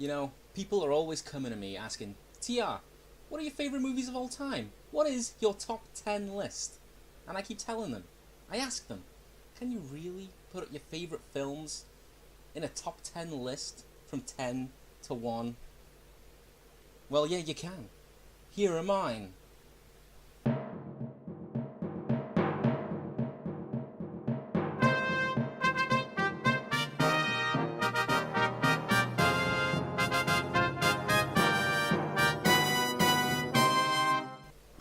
You know, people are always coming to me asking, TR, what are your favourite movies of all time? What is your top 10 list? And I keep telling them, I ask them, can you really put your favourite films in a top 10 list from 10 to 1? Well, yeah, you can. Here are mine.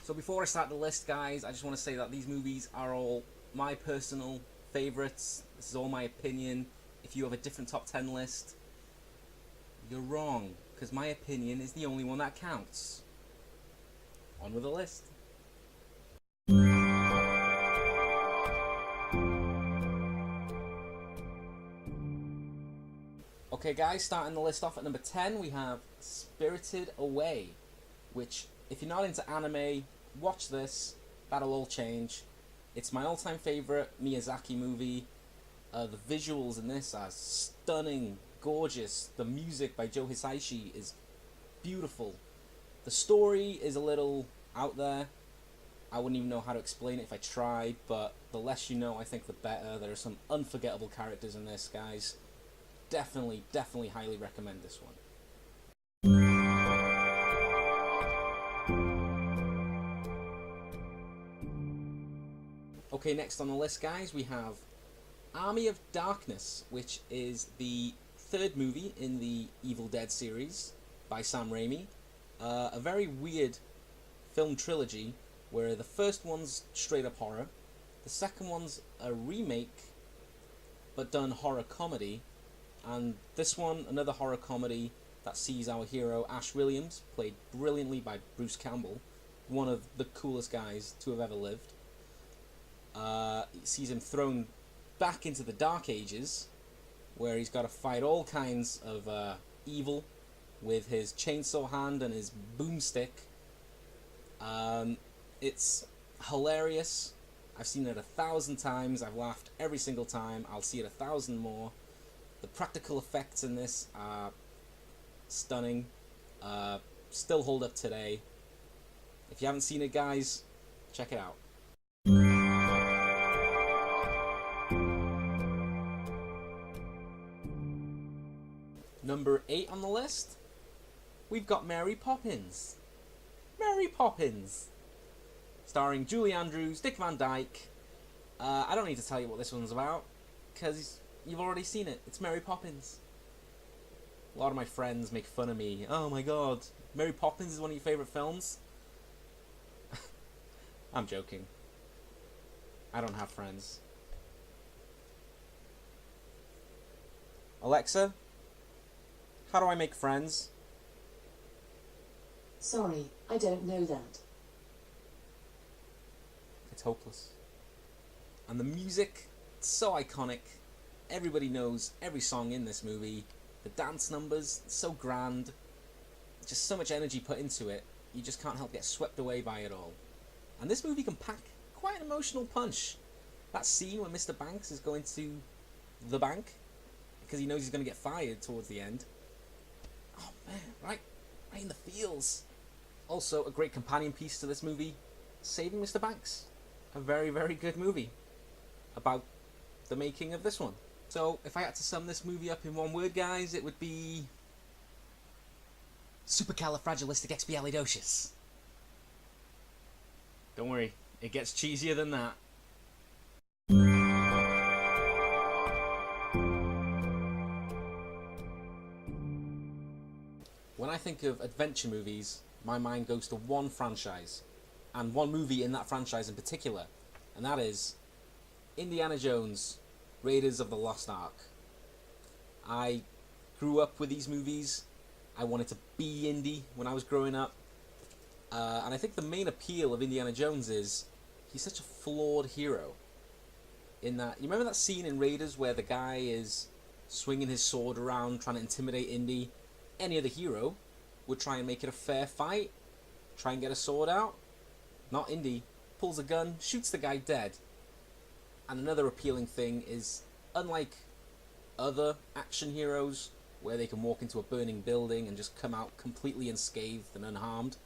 So before I start the list, guys, I just want to say that these movies are all my personal favourites. This is all my opinion. If you have a different top 10 list, you're wrong, because my opinion is the only one that counts. On with the list. Okay, guys, starting the list off at number 10, we have Spirited Away, which, if you're not into anime, watch this. That'll all change. It's my all-time favourite Miyazaki movie. The visuals in this are stunning, gorgeous. The music by Joe Hisaishi is beautiful. The story is a little out there. I wouldn't even know how to explain it if I tried, but the less you know, I think the better. There are some unforgettable characters in this, guys. Definitely, definitely highly recommend this one. Okay, next on the list, guys, we have Army of Darkness, which is the third movie in the Evil Dead series by Sam Raimi. A very weird film trilogy where the first one's straight up horror, the second one's a remake but done horror comedy, and this one, another horror comedy that sees our hero Ash Williams, played brilliantly by Bruce Campbell, one of the coolest guys to have ever lived. It sees him thrown back into the Dark Ages, where he's got to fight all kinds of evil with his chainsaw hand and his boomstick. It's hilarious. I've seen it 1,000 times. I've laughed every single time. I'll see it 1,000 more. The practical effects in this are stunning. Still hold up today. If you haven't seen it, guys, check it out. Number 8 on the list, we've got Mary Poppins. Mary Poppins! Starring Julie Andrews, Dick Van Dyke. I don't need to tell you what this one's about, because you've already seen it. It's Mary Poppins. A lot of my friends make fun of me. Oh my god, Mary Poppins is one of your favourite films? I'm joking. I don't have friends. Alexa, how do I make friends? Sorry, I don't know that. It's hopeless. And the music, it's so iconic. Everybody knows every song in this movie. The dance numbers, so grand. Just so much energy put into it. You just can't help get swept away by it all. And this movie can pack quite an emotional punch. That scene when Mr. Banks is going to the bank, because he knows he's going to get fired towards the end. Oh man, right in the feels. Also, a great companion piece to this movie, Saving Mr. Banks. A very, very good movie about the making of this one. So, if I had to sum this movie up in one word, guys, it would be supercalifragilisticexpialidocious. Don't worry, it gets cheesier than that. When I think of adventure movies, my mind goes to one franchise, and one movie in that franchise in particular, and that is Indiana Jones, Raiders of the Lost Ark. I grew up with these movies. I wanted to be Indy when I was growing up. And I think the main appeal of Indiana Jones is he's such a flawed hero. In that, you remember that scene in Raiders where the guy is swinging his sword around trying to intimidate Indy? Any other hero would try and make it a fair fight, try and get a sword out. Not Indy. Pulls a gun, shoots the guy dead. And another appealing thing is, unlike other action heroes, where they can walk into a burning building and just come out completely unscathed and unharmed.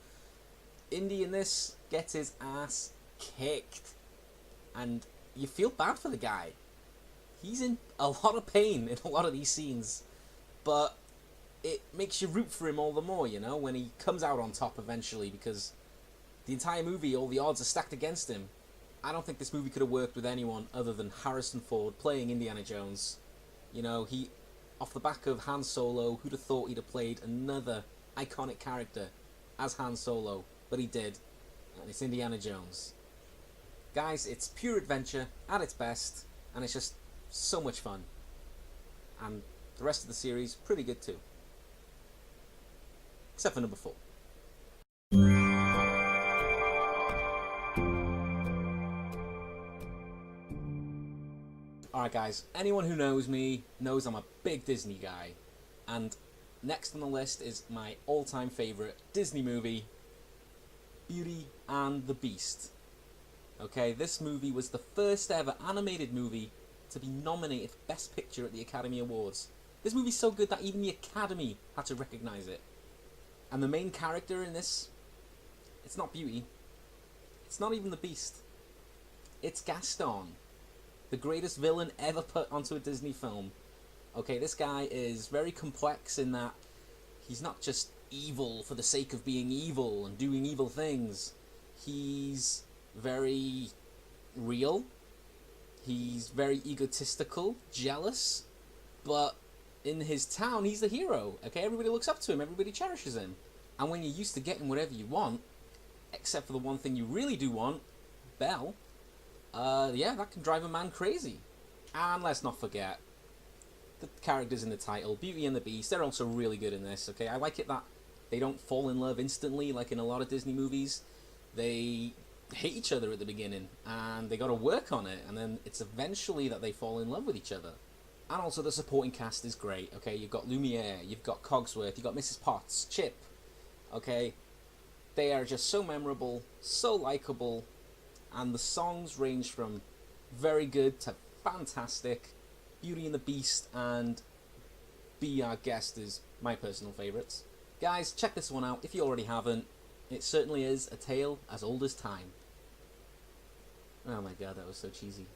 Indy in this gets his ass kicked, and you feel bad for the guy. He's in a lot of pain in a lot of these scenes, but it makes you root for him all the more, you know, when he comes out on top eventually, because the entire movie, all the odds are stacked against him. I don't think this movie could have worked with anyone other than Harrison Ford playing Indiana Jones. You know, he, off the back of Han Solo, who'd have thought he'd have played another iconic character as Han Solo, but he did, and it's Indiana Jones. Guys, it's pure adventure at its best, and it's just so much fun. And the rest of the series, pretty good too. Except for number 4. Alright guys, anyone who knows me knows I'm a big Disney guy, and next on the list is my all-time favourite Disney movie, Beauty and the Beast. Okay, this movie was the first ever animated movie to be nominated for Best Picture at the Academy Awards. This movie's so good that even the Academy had to recognise it. And the main character in this, it's not Beauty, it's not even the Beast, it's Gaston, the greatest villain ever put onto a Disney film. Okay, this guy is very complex in that he's not just evil for the sake of being evil and doing evil things. He's very real. He's very egotistical, jealous, but in his town, he's the hero. Okay, everybody looks up to him, everybody cherishes him. And when you're used to getting whatever you want, except for the one thing you really do want, Belle, yeah, that can drive a man crazy. And let's not forget the characters in the title, Beauty and the Beast. They're also really good in this. Okay, I like it that they don't fall in love instantly like in a lot of Disney movies. They hate each other at the beginning, and they got to work on it, and then it's eventually that they fall in love with each other. And also the supporting cast is great. Okay, you've got Lumiere, you've got Cogsworth, you've got Mrs. Potts, Chip. Okay, they are just so memorable, so likable, and the songs range from very good to fantastic. Beauty and the Beast and Be Our Guest is my personal favourites. Guys, check this one out if you already haven't. It certainly is a tale as old as time. Oh my god, that was so cheesy.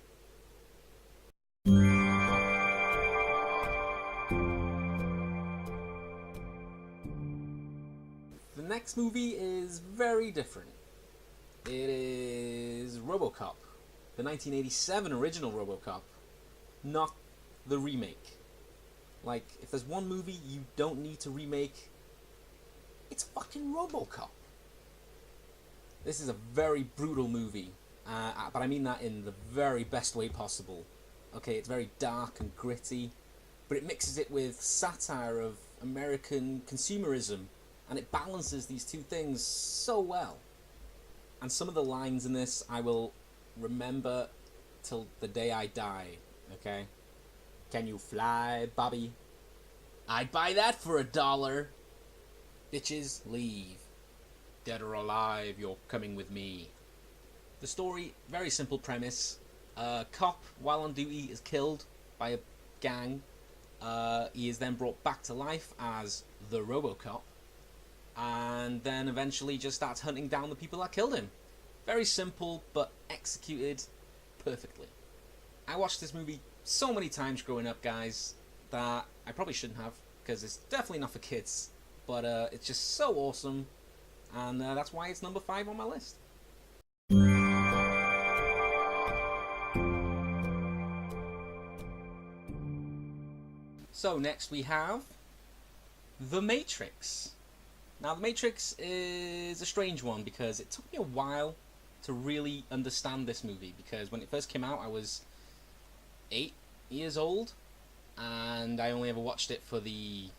The next movie is very different. It is RoboCop, the 1987 original RoboCop, not the remake. Like, if there's one movie you don't need to remake, it's fucking RoboCop. This is a very brutal movie, but I mean that in the very best way possible. Okay, it's very dark and gritty, but it mixes it with satire of American consumerism, and it balances these two things so well. And some of the lines in this I will remember till the day I die, okay? Can you fly, Bobby? I'd buy that for $1. Bitches, leave. Dead or alive, you're coming with me. The story, very simple premise. A cop, while on duty, is killed by a gang. He is then brought back to life as the RoboCop, and then eventually just starts hunting down the people that killed him. Very simple, but executed perfectly. I watched this movie so many times growing up, guys, that I probably shouldn't have, because it's definitely not for kids, but it's just so awesome, and that's why it's number 5 on my list. So next we have The Matrix. Now The Matrix is a strange one because it took me a while to really understand this movie, because when it first came out I was 8 years old and I only ever watched it for the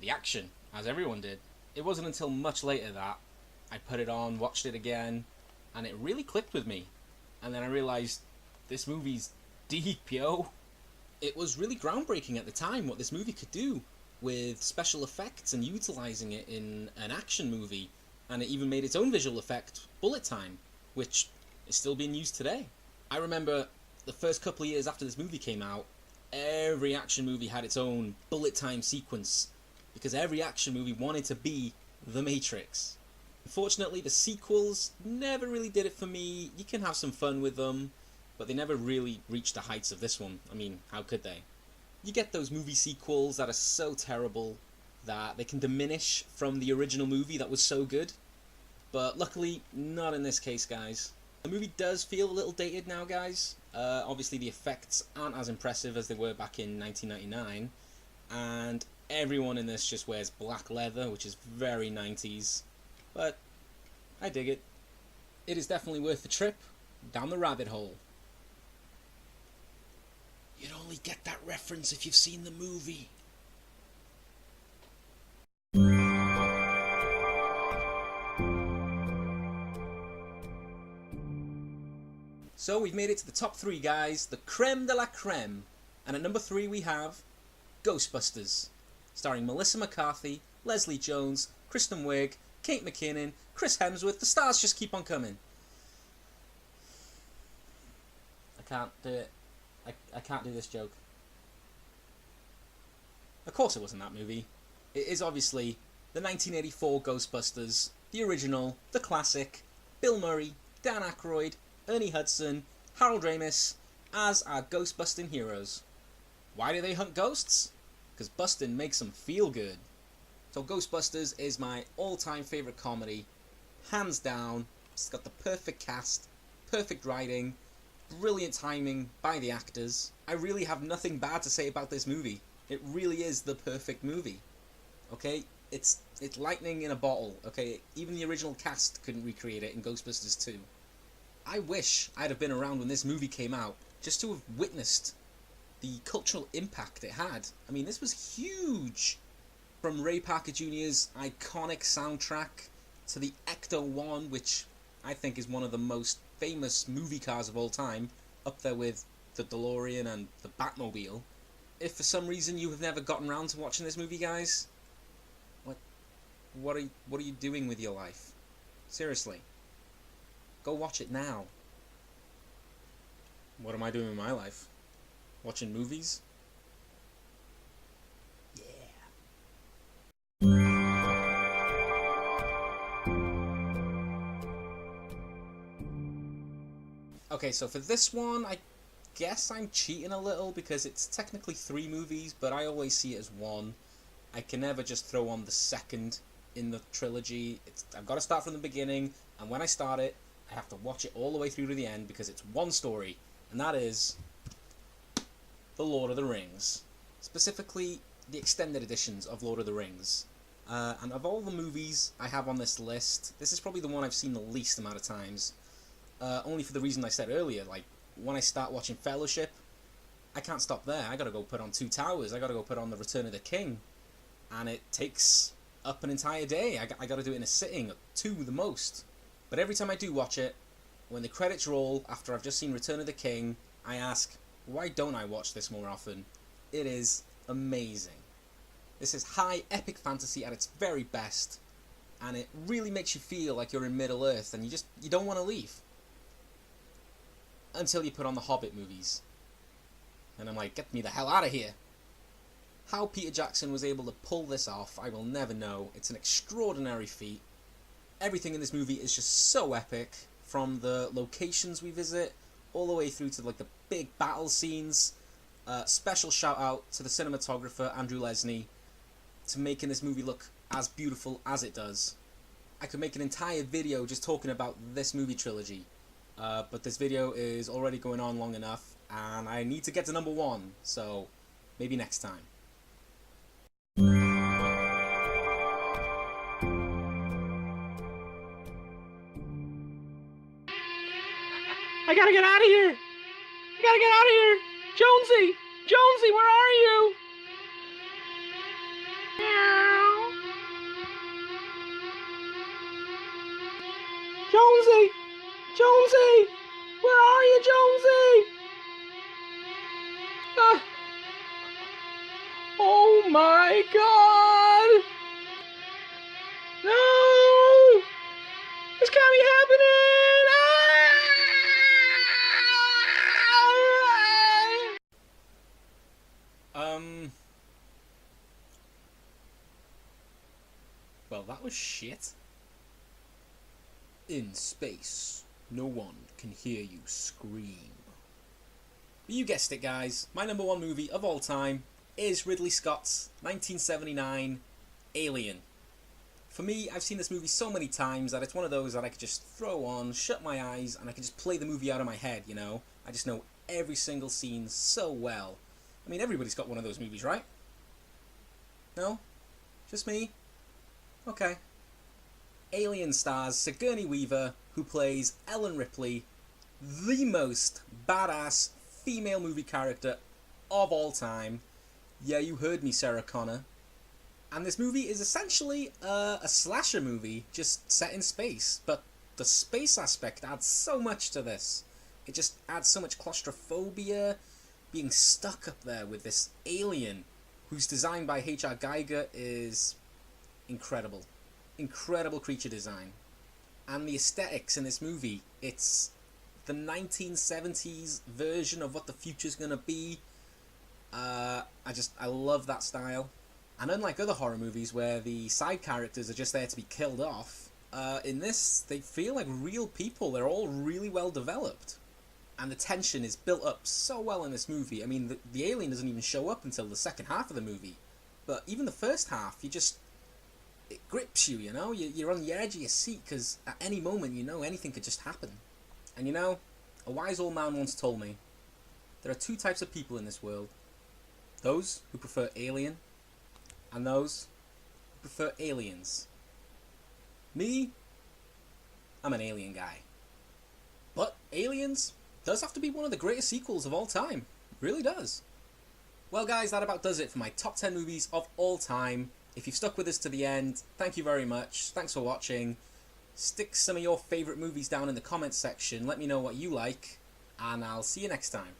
action, as everyone did. It wasn't until much later that I put it on, watched it again, and it really clicked with me. And then I realised this movie's deep, yo. It was really groundbreaking at the time what this movie could do with special effects and utilising it in an action movie. And it even made its own visual effect, Bullet Time, which is still being used today. I remember the first couple of years after this movie came out, every action movie had its own bullet time sequence, because every action movie wanted to be The Matrix. Unfortunately, the sequels never really did it for me. You can have some fun with them, but they never really reached the heights of this one. I mean, how could they? You get those movie sequels that are so terrible that they can diminish from the original movie that was so good. But luckily, not in this case, guys. The movie does feel a little dated now, guys. Obviously, the effects aren't as impressive as they were back in 1999. And everyone in this just wears black leather, which is very 90s. But I dig it. It is definitely worth the trip down the rabbit hole. You'd only get that reference if you've seen the movie. So we've made it to the top 3, guys, the creme de la creme. And at number 3 we have Ghostbusters, starring Melissa McCarthy, Leslie Jones, Kristen Wiig, Kate McKinnon, Chris Hemsworth. The stars just keep on coming. I can't do it. I can't do this joke. Of course it wasn't that movie. It is obviously the 1984 Ghostbusters, the original, the classic, Bill Murray, Dan Aykroyd, Ernie Hudson, Harold Ramis as our ghost-busting heroes. Why do they hunt ghosts? Because busting makes them feel good. So Ghostbusters is my all-time favourite comedy. Hands down. It's got the perfect cast, perfect writing, brilliant timing by the actors. I really have nothing bad to say about this movie. It really is the perfect movie. Okay? It's lightning in a bottle. Okay? Even the original cast couldn't recreate it in Ghostbusters 2. I wish I'd have been around when this movie came out, just to have witnessed the cultural impact it had. I mean, this was huge! From Ray Parker Jr.'s iconic soundtrack to the Ecto-1, which I think is one of the most famous movie cars of all time, up there with the DeLorean and the Batmobile. If for some reason you have never gotten around to watching this movie, guys, what are you doing with your life? Seriously. Go watch it now. What am I doing with my life? Watching movies? Yeah. Okay, so for this one, I guess I'm cheating a little because it's technically 3 movies, but I always see it as one. I can never just throw on the second in the trilogy. I've got to start from the beginning, and when I start it, I have to watch it all the way through to the end because it's one story, and that is The Lord of the Rings. Specifically, the extended editions of Lord of the Rings. And of all the movies I have on this list, this is probably the one I've seen the least amount of times. Only for the reason I said earlier, like, when I start watching Fellowship, I can't stop there. I gotta go put on Two Towers, I gotta go put on The Return of the King, and it takes up an entire day. I gotta do it in a sitting, 2 the most. But every time I do watch it, when the credits roll after I've just seen Return of the King, I ask, why don't I watch this more often? It is amazing. This is high epic fantasy at its very best, and it really makes you feel like you're in Middle-earth and you don't want to leave. Until you put on the Hobbit movies. And I'm like, get me the hell out of here. How Peter Jackson was able to pull this off, I will never know. It's an extraordinary feat. Everything in this movie is just so epic, from the locations we visit, all the way through to like the big battle scenes. Special shout out to the cinematographer, Andrew Lesney, to making this movie look as beautiful as it does. I could make an entire video just talking about this movie trilogy, but this video is already going on long enough, and I need to get to number 1, so maybe next time. I gotta get out of here! I gotta get out of here! Jonesy! Jonesy, where are you? Meow. Jonesy! Jonesy! Where are you, Jonesy? Oh my God! No! This can't be happening! Ah! Well, that was shit. In space, no one can hear you scream. But you guessed it, guys. My number one movie of all time is Ridley Scott's 1979 Alien. For me, I've seen this movie so many times that it's one of those that I could just throw on, shut my eyes, and I can just play the movie out of my head, you know? I just know every single scene so well. I mean, everybody's got one of those movies, right? No? Just me? Okay. Alien stars Sigourney Weaver, who plays Ellen Ripley, the most badass female movie character of all time. Yeah, you heard me, Sarah Connor. And this movie is essentially a slasher movie, just set in space. But the space aspect adds so much to this. It just adds so much claustrophobia, being stuck up there with this alien, whose design by H.R. Geiger is incredible. Incredible creature design. And the aesthetics in this movie, it's the 1970s version of what the future's gonna be. I love that style. And unlike other horror movies where the side characters are just there to be killed off, in this, they feel like real people. They're all really well developed. And the tension is built up so well in this movie. I mean, the alien doesn't even show up until the second half of the movie. But even the first half, it grips you, you know? You're on the edge of your seat because at any moment, you know, anything could just happen. And you know, a wise old man once told me, there are two types of people in this world. Those who prefer Alien, and those who prefer Aliens. Me, I'm an Alien guy. But Aliens does have to be one of the greatest sequels of all time. It really does. Well guys, that about does it for my top 10 movies of all time. If you've stuck with us to the end, thank you very much. Thanks for watching. Stick some of your favourite movies down in the comments section. Let me know what you like. And I'll see you next time.